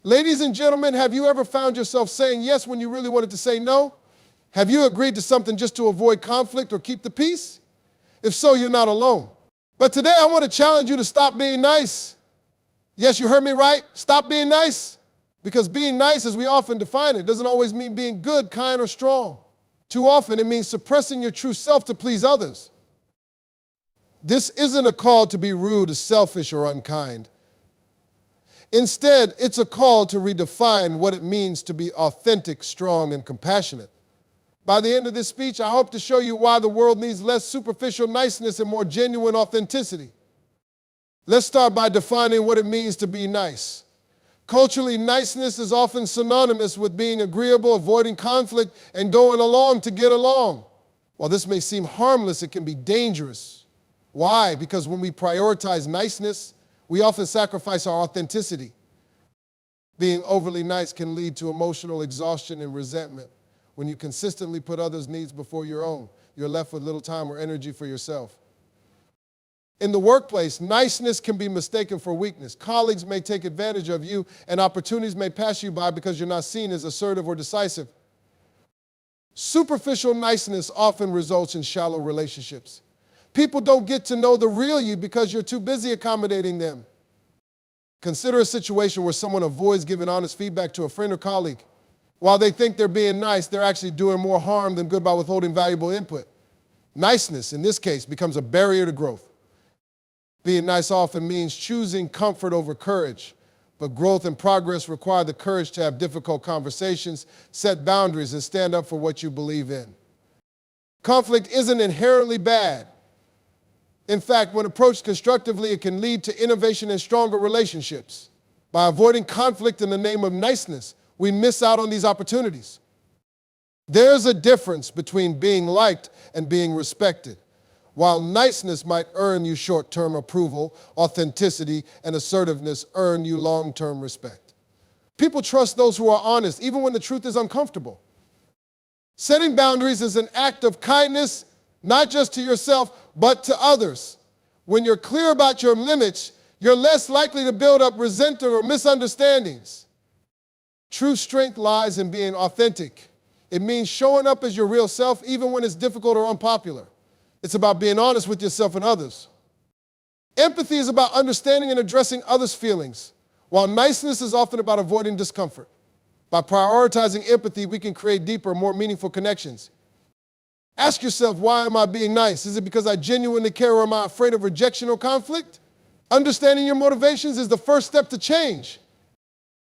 Ladies and gentlemen, have you ever found yourself saying yes when you really wanted to say no? Have you agreed to something just to avoid conflict or keep the peace? If so, you're not alone. But today I want to challenge you to stop being nice. Yes, you heard me right. Stop being nice. Because being nice, as we often define it, doesn't always mean being good, kind, or strong. Too often it means suppressing your true self to please others. This isn't a call to be rude, selfish, or unkind. Instead, it's a call to redefine what it means to be authentic, strong, and compassionate. By the end of this speech, I hope to show you why the world needs less superficial niceness and more genuine authenticity. Let's start by defining what it means to be nice. Culturally, niceness is often synonymous with being agreeable, avoiding conflict, and going along to get along. While this may seem harmless, it can be dangerous. Why? Because when we prioritize niceness, we often sacrifice our authenticity. Being overly nice can lead to emotional exhaustion and resentment. When you consistently put others' needs before your own, you're left with little time or energy for yourself. In the workplace, niceness can be mistaken for weakness. Colleagues may take advantage of you, and opportunities may pass you by because you're not seen as assertive or decisive. Superficial niceness often results in shallow relationships. People don't get to know the real you because you're too busy accommodating them. Consider a situation where someone avoids giving honest feedback to a friend or colleague. While they think they're being nice, they're actually doing more harm than good by withholding valuable input. Niceness, in this case, becomes a barrier to growth. Being nice often means choosing comfort over courage, but growth and progress require the courage to have difficult conversations, set boundaries, and stand up for what you believe in. Conflict isn't inherently bad. In fact, when approached constructively, it can lead to innovation and stronger relationships. By avoiding conflict in the name of niceness, we miss out on these opportunities. There's a difference between being liked and being respected. While niceness might earn you short-term approval, authenticity and assertiveness earn you long-term respect. People trust those who are honest, even when the truth is uncomfortable. Setting boundaries is an act of kindness, not just to yourself, but to others. When you're clear about your limits, you're less likely to build up resentment or misunderstandings. True strength lies in being authentic. It means showing up as your real self, even when it's difficult or unpopular. It's about being honest with yourself and others. Empathy is about understanding and addressing others' feelings, while niceness is often about avoiding discomfort. By prioritizing empathy, we can create deeper, more meaningful connections. Ask yourself, why am I being nice? Is it because I genuinely care, or am I afraid of rejection or conflict? Understanding your motivations is the first step to change.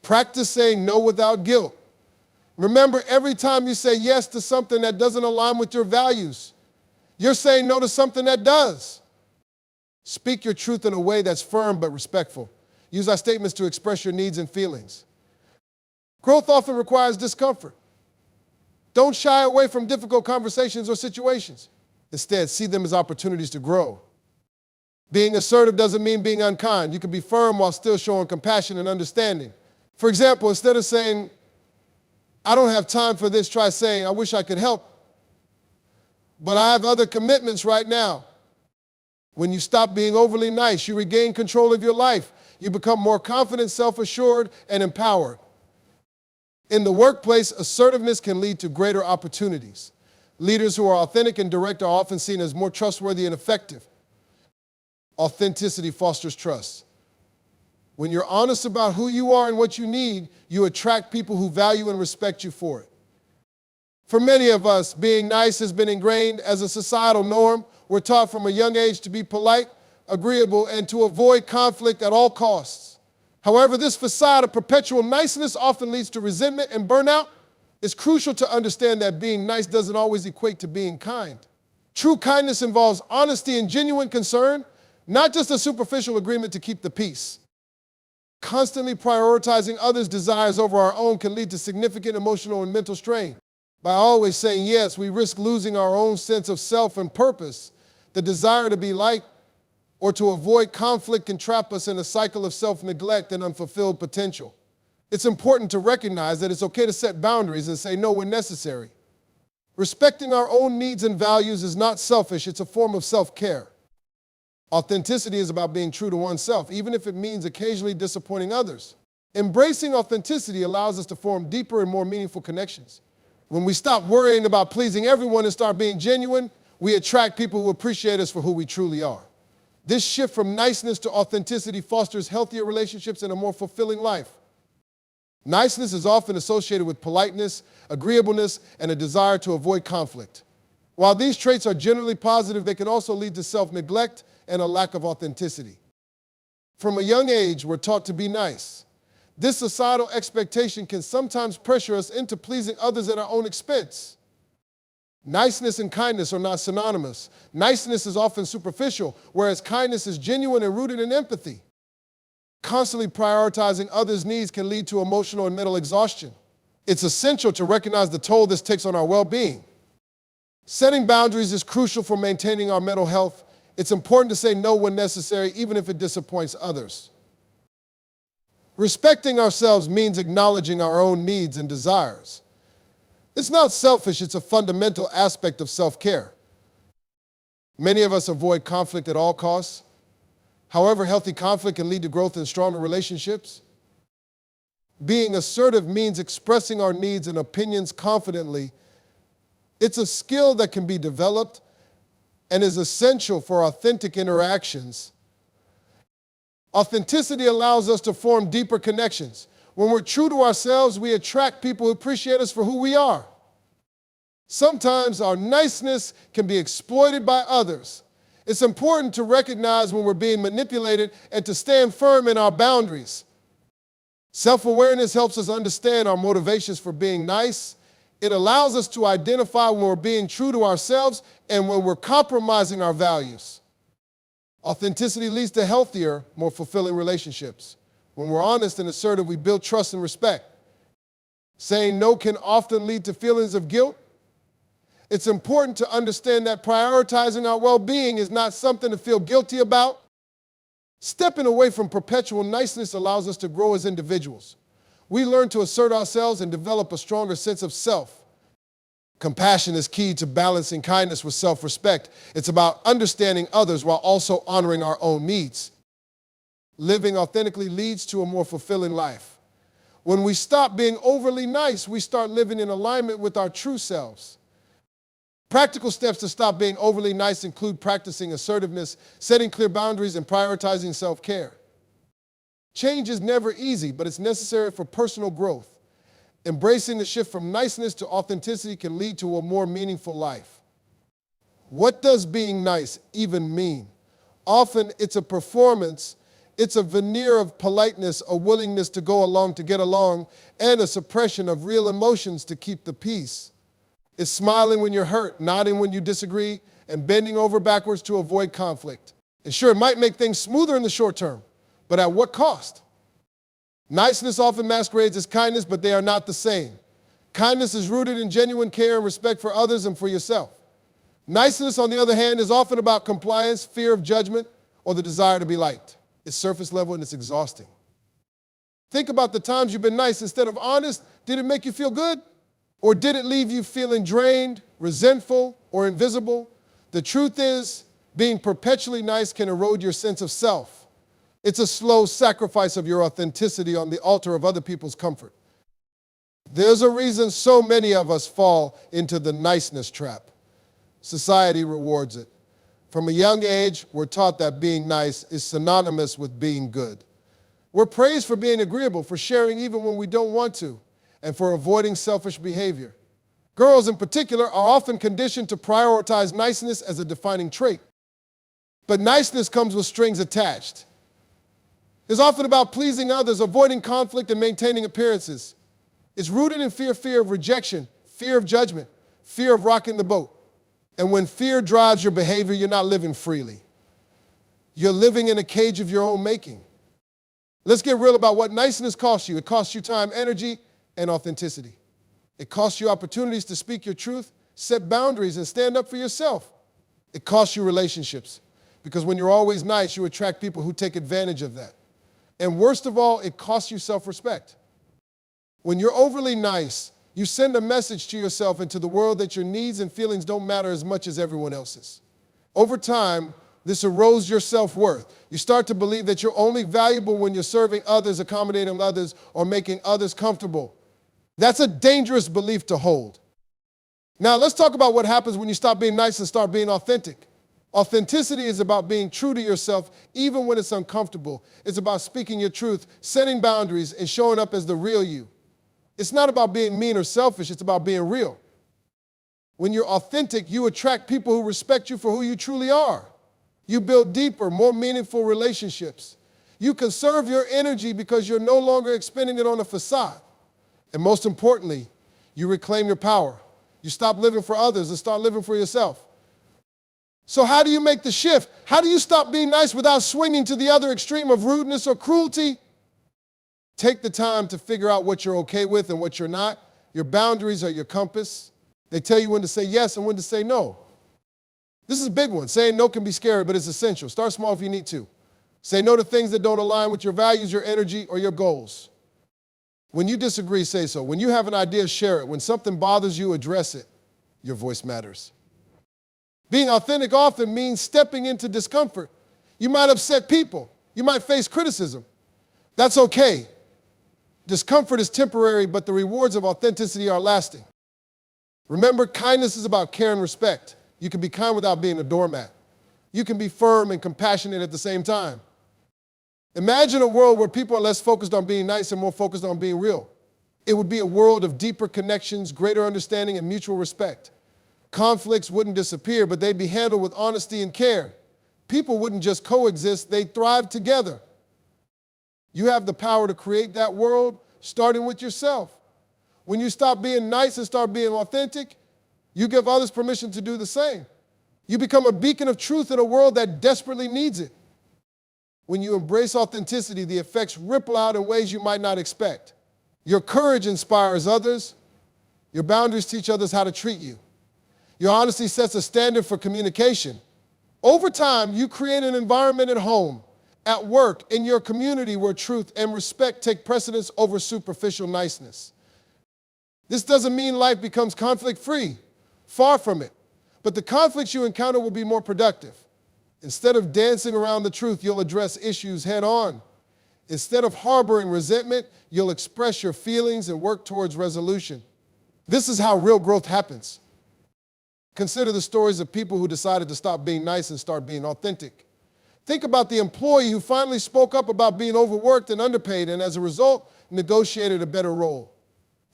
Practice saying no without guilt. Remember, every time you say yes to something that doesn't align with your values, you're saying no to something that does. Speak your truth in a way that's firm but respectful. Use our statements to express your needs and feelings. Growth often requires discomfort. Don't shy away from difficult conversations or situations. Instead, see them as opportunities to grow. Being assertive doesn't mean being unkind. You can be firm while still showing compassion and understanding. For example, instead of saying, I don't have time for this, try saying, I wish I could help, but I have other commitments right now. When you stop being overly nice, you regain control of your life. You become more confident, self-assured, and empowered. In the workplace, assertiveness can lead to greater opportunities. Leaders who are authentic and direct are often seen as more trustworthy and effective. Authenticity fosters trust. When you're honest about who you are and what you need, you attract people who value and respect you for it. For many of us, being nice has been ingrained as a societal norm. We're taught from a young age to be polite, agreeable, and to avoid conflict at all costs. However, this facade of perpetual niceness often leads to resentment and burnout. It's crucial to understand that being nice doesn't always equate to being kind. True kindness involves honesty and genuine concern, not just a superficial agreement to keep the peace. Constantly prioritizing others' desires over our own can lead to significant emotional and mental strain. By always saying yes, we risk losing our own sense of self and purpose. The desire to be liked or to avoid conflict can trap us in a cycle of self-neglect and unfulfilled potential. It's important to recognize that it's okay to set boundaries and say no when necessary. Respecting our own needs and values is not selfish, it's a form of self-care. Authenticity is about being true to oneself, even if it means occasionally disappointing others. Embracing authenticity allows us to form deeper and more meaningful connections. When we stop worrying about pleasing everyone and start being genuine, we attract people who appreciate us for who we truly are. This shift from niceness to authenticity fosters healthier relationships and a more fulfilling life. Niceness is often associated with politeness, agreeableness, and a desire to avoid conflict. While these traits are generally positive, they can also lead to self-neglect and a lack of authenticity. From a young age, we're taught to be nice. This societal expectation can sometimes pressure us into pleasing others at our own expense. Niceness and kindness are not synonymous. Niceness is often superficial, whereas kindness is genuine and rooted in empathy. Constantly prioritizing others' needs can lead to emotional and mental exhaustion. It's essential to recognize the toll this takes on our well-being. Setting boundaries is crucial for maintaining our mental health. It's important to say no when necessary, even if it disappoints others. Respecting ourselves means acknowledging our own needs and desires. It's not selfish, it's a fundamental aspect of self-care. Many of us avoid conflict at all costs. However, healthy conflict can lead to growth and stronger relationships. Being assertive means expressing our needs and opinions confidently. It's a skill that can be developed and is essential for authentic interactions. Authenticity allows us to form deeper connections. When we're true to ourselves, we attract people who appreciate us for who we are. Sometimes our niceness can be exploited by others. It's important to recognize when we're being manipulated and to stand firm in our boundaries. Self-awareness helps us understand our motivations for being nice. It allows us to identify when we're being true to ourselves and when we're compromising our values. Authenticity leads to healthier, more fulfilling relationships. When we're honest and assertive, we build trust and respect. Saying no can often lead to feelings of guilt. It's important to understand that prioritizing our well-being is not something to feel guilty about. Stepping away from perpetual niceness allows us to grow as individuals. We learn to assert ourselves and develop a stronger sense of self. Compassion is key to balancing kindness with self-respect. It's about understanding others while also honoring our own needs. Living authentically leads to a more fulfilling life. When we stop being overly nice, we start living in alignment with our true selves. Practical steps to stop being overly nice include practicing assertiveness, setting clear boundaries, and prioritizing self-care. Change is never easy, but it's necessary for personal growth. Embracing the shift from niceness to authenticity can lead to a more meaningful life. What does being nice even mean? Often it's a performance. It's a veneer of politeness, a willingness to go along to get along, and a suppression of real emotions to keep the peace. It's smiling when you're hurt, nodding when you disagree, and bending over backwards to avoid conflict. And sure, it might make things smoother in the short term, but at what cost? Niceness often masquerades as kindness, but they are not the same. Kindness is rooted in genuine care and respect for others and for yourself. Niceness, on the other hand, is often about compliance, fear of judgment, or the desire to be liked. It's surface level and it's exhausting. Think about the times you've been nice instead of honest. Did it make you feel good? Or did it leave you feeling drained, resentful, or invisible? The truth is, being perpetually nice can erode your sense of self. It's a slow sacrifice of your authenticity on the altar of other people's comfort. There's a reason so many of us fall into the niceness trap. Society rewards it. From a young age, we're taught that being nice is synonymous with being good. We're praised for being agreeable, for sharing even when we don't want to, and for avoiding selfish behavior. Girls in particular are often conditioned to prioritize niceness as a defining trait. But niceness comes with strings attached. It's often about pleasing others, avoiding conflict, and maintaining appearances. It's rooted in fear of rejection, fear of judgment, fear of rocking the boat. And when fear drives your behavior, you're not living freely. You're living in a cage of your own making. Let's get real about what niceness costs you. It costs you time, energy, and authenticity. It costs you opportunities to speak your truth, set boundaries, and stand up for yourself. It costs you relationships, because when you're always nice, you attract people who take advantage of that. And worst of all, it costs you self-respect. When you're overly nice, you send a message to yourself and to the world that your needs and feelings don't matter as much as everyone else's. Over time, This erodes your self-worth. You start to believe that you're only valuable when you're serving others, accommodating others, or making others comfortable. That's a dangerous belief to hold. Now, let's talk about what happens when you stop being nice and start being authentic. Authenticity is about being true to yourself, even when it's uncomfortable. It's about speaking your truth, setting boundaries, and showing up as the real you. It's not about being mean or selfish. It's about being real. When you're authentic, you attract people who respect you for who you truly are. You build deeper, more meaningful relationships. You conserve your energy because you're no longer expending it on a facade. And most importantly, you reclaim your power. You stop living for others and start living for yourself. So how do you make the shift? How do you stop being nice without swinging to the other extreme of rudeness or cruelty? Take the time to figure out what you're okay with and what you're not. Your boundaries are your compass. They tell you when to say yes and when to say no. This is a big one. Saying no can be scary, but it's essential. Start small if you need to. Say no to things that don't align with your values, your energy, or your goals. When you disagree, say so. When you have an idea, share it. When something bothers you, address it. Your voice matters. Being authentic often means stepping into discomfort. You might upset people. You might face criticism. That's okay. Discomfort is temporary, but the rewards of authenticity are lasting. Remember, kindness is about care and respect. You can be kind without being a doormat. You can be firm and compassionate at the same time. Imagine a world where people are less focused on being nice and more focused on being real. It would be a world of deeper connections, greater understanding, and mutual respect. Conflicts wouldn't disappear, but they'd be handled with honesty and care. People wouldn't just coexist, they'd thrive together. You have the power to create that world, starting with yourself. When you stop being nice and start being authentic, you give others permission to do the same. You become a beacon of truth in a world that desperately needs it. When you embrace authenticity, the effects ripple out in ways you might not expect. Your courage inspires others. Your boundaries teach others how to treat you. Your honesty sets a standard for communication. Over time, you create an environment at home, at work, in your community where truth and respect take precedence over superficial niceness. This doesn't mean life becomes conflict-free. Far from it. But the conflicts you encounter will be more productive. Instead of dancing around the truth, you'll address issues head on. Instead of harboring resentment, you'll express your feelings and work towards resolution. This is how real growth happens. Consider the stories of people who decided to stop being nice and start being authentic. Think about the employee who finally spoke up about being overworked and underpaid and as a result, negotiated a better role.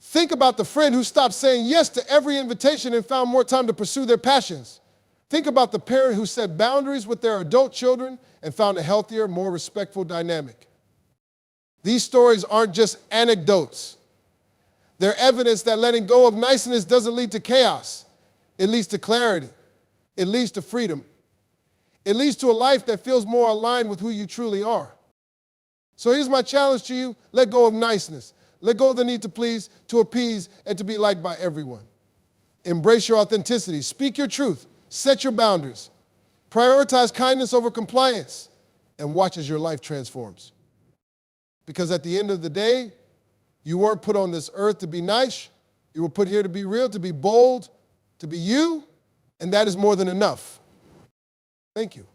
Think about the friend who stopped saying yes to every invitation and found more time to pursue their passions. Think about the parent who set boundaries with their adult children and found a healthier, more respectful dynamic. These stories aren't just anecdotes. They're evidence that letting go of niceness doesn't lead to chaos. It leads to clarity. It leads to freedom. It leads to a life that feels more aligned with who you truly are. So here's my challenge to you. Let go of niceness. Let go of the need to please, to appease, and to be liked by everyone. Embrace your authenticity. Speak your truth. Set your boundaries. Prioritize kindness over compliance. And watch as your life transforms. Because at the end of the day, you weren't put on this earth to be nice. You were put here to be real, to be bold, to be you. And that is more than enough. Thank you.